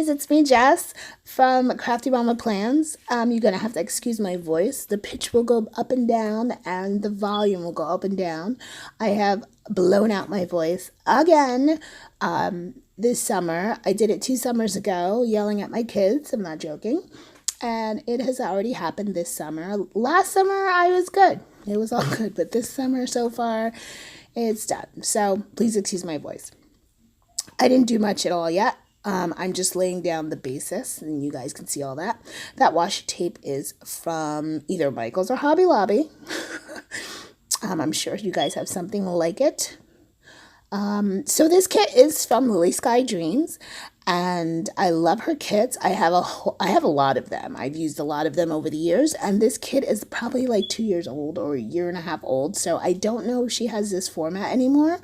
guys, it's me, Jess, from Crafty Mama Plans. You're gonna have to excuse my voice. The pitch will go up and down, and the volume will go up and down. I have blown out my voice again this summer. I did it 2 summers ago, yelling at my kids. I'm not joking. And it has already happened this summer. Last summer, I was good. It was all good. But this summer so far, it's done. So please excuse my voice. I didn't do much at all yet. I'm just laying down the basis, and you guys can see all that. That washi tape is from either Michaels or Hobby Lobby. I'm sure you guys have something like it. So this kit is from Lily Sky Dreams, and I love her kits. I have a lot of them. I've used a lot of them over the years, and this kit is probably like 2 years old or a year and a half old, so I don't know if she has this format anymore.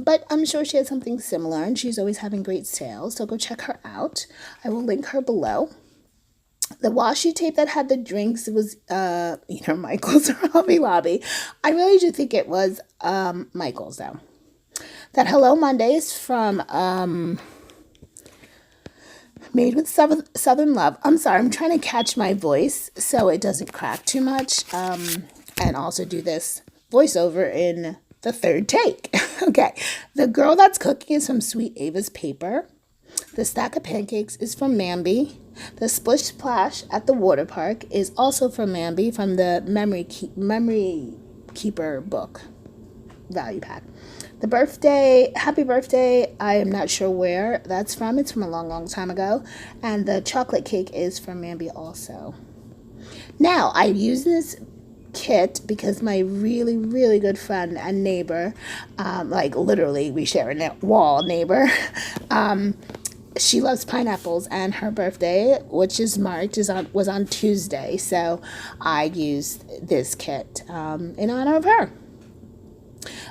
But I'm sure she has something similar, and she's always having great sales, so go check her out. I will link her below. The washi tape that had the drinks was either Michaels or Hobby Lobby. I really do think it was Michaels, though. That Hello Monday is from Made with Southern Love. I'm sorry, I'm trying to catch my voice so it doesn't crack too much, and also do this voiceover in the third take. Okay, the girl that's cooking is from Sweet Ava's Paper. The stack of pancakes is from Mambi. The splish splash at the water park is also from Mambi, from the Memory Keeper book value pack. The birthday, happy birthday, I am not sure where that's from. It's from a long time ago. And the chocolate cake is from Mambi also. Now, I use this kit because my really good friend and neighbor, like literally we share a wall neighbor, she loves pineapples, and her birthday, which is marked, was on Tuesday, so I used this kit in honor of her.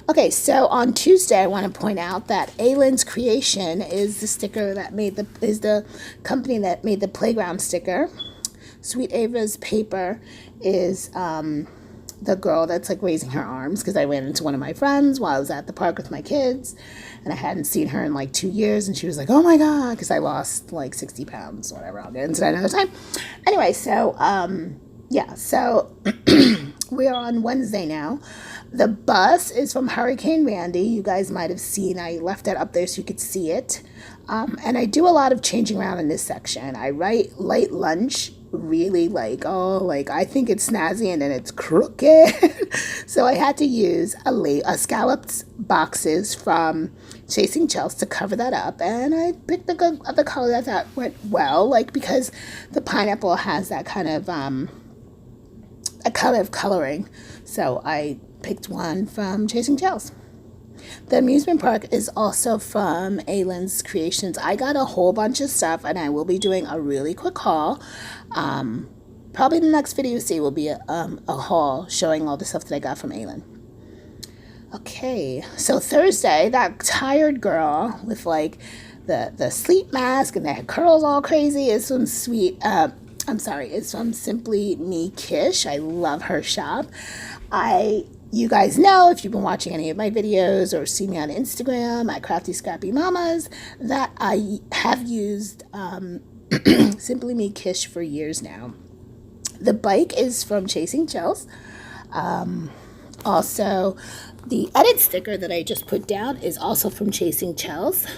Okay, so on Tuesday, I want to point out that Aylin's Creation is the sticker that is the company that made the playground sticker. Sweet Ava's Paper is the girl that's like raising her arms, because I ran into one of my friends while I was at the park with my kids, and I hadn't seen her in like 2 years, and she was like, oh my god, because I lost like 60 pounds, whatever. I'll get into that another time. Anyway, so yeah, so we are on Wednesday now. The bus is from Hurricane Randy. You guys might have seen, I left that up there so you could see it. And I do a lot of changing around in this section. I write light lunch really like I think it's snazzy, and then it's crooked. So I had to use a scalloped boxes from Chasing Chelsea to cover that up, and I picked the color that I thought went well, like because the pineapple has that kind of a kind of coloring. So I picked one from Chasing Chelsea. The amusement park is also from Aylin's Creations. I got a whole bunch of stuff, and I will be doing a really quick haul. Probably the next video you see will be a haul showing all the stuff that I got from Aylin. Okay, so Thursday, that tired girl with like the sleep mask and the curls all crazy is from it's from Simply Me Kish. I love her shop. You guys know, if you've been watching any of my videos or see me on Instagram at Crafty Scrappy Mamas, that I have used Simply Me Kish for years now. The bike is from Chasing Chelsea. Also, the edit sticker that I just put down is also from Chasing Chelsea.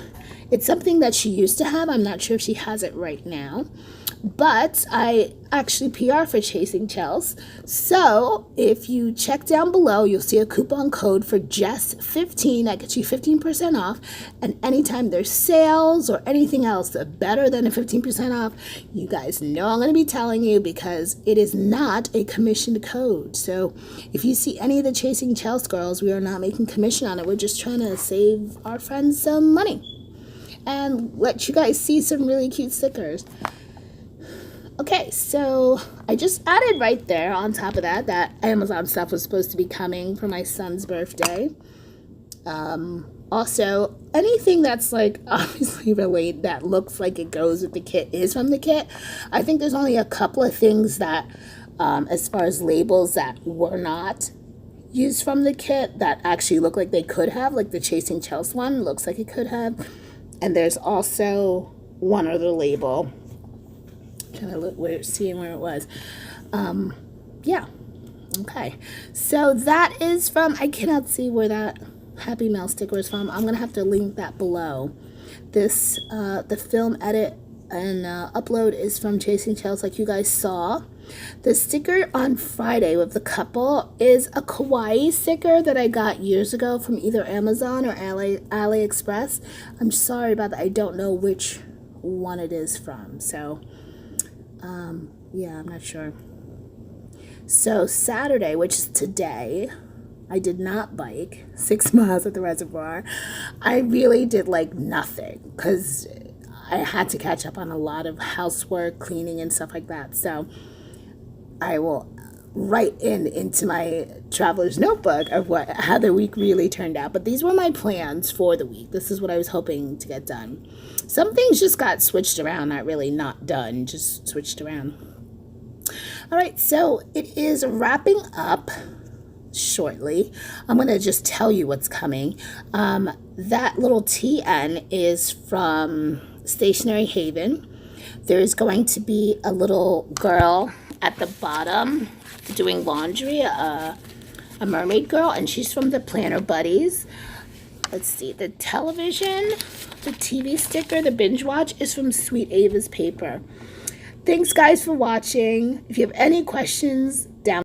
It's something that she used to have. I'm not sure if she has it right now. But I actually PR for Chasing Chelsea. So if you check down below, you'll see a coupon code for Jess15 that gets you 15% off. And anytime there's sales or anything else better than a 15% off, you guys know I'm going to be telling you, because it is not a commissioned code. So if you see any of the Chasing Chelsea girls, we are not making commission on it. We're just trying to save our friends some money and let you guys see some really cute stickers. Okay, so I just added right there on top of that Amazon stuff was supposed to be coming for my son's birthday. Also, anything that's like obviously related that looks like it goes with the kit is from the kit. I think there's only a couple of things that, as far as labels, that were not used from the kit that actually look like they could have, like the Chasing Chelsea one looks like it could have. And there's also one other label. Trying to look seeing where it was. Yeah. Okay. So that is from, I cannot see where that Happy Mail sticker is from. I'm going to have to link that below. This, the film edit and upload is from Chasing Tails, like you guys saw. The sticker on Friday with the couple is a kawaii sticker that I got years ago from either Amazon or AliExpress. I'm sorry about that. I don't know which one it is from. So, yeah, I'm not sure. So Saturday, which is today, I did not bike 6 miles at the reservoir. I really did like nothing because I had to catch up on a lot of housework, cleaning, and stuff like that. So I will write into my traveler's notebook of how the week really turned out. But these were my plans for the week. This is what I was hoping to get done. Some things just got switched around, not really not done, just switched around. All right, so it is wrapping up shortly. I'm going to just tell you what's coming. That little TN is from Stationery Haven. There's going to be a little girl at the bottom doing laundry, a mermaid girl, and she's from the Planner Buddies. Let's see, the television, the TV sticker, the binge watch is from Sweet Ava's Paper. Thanks, guys, for watching. If you have any questions, down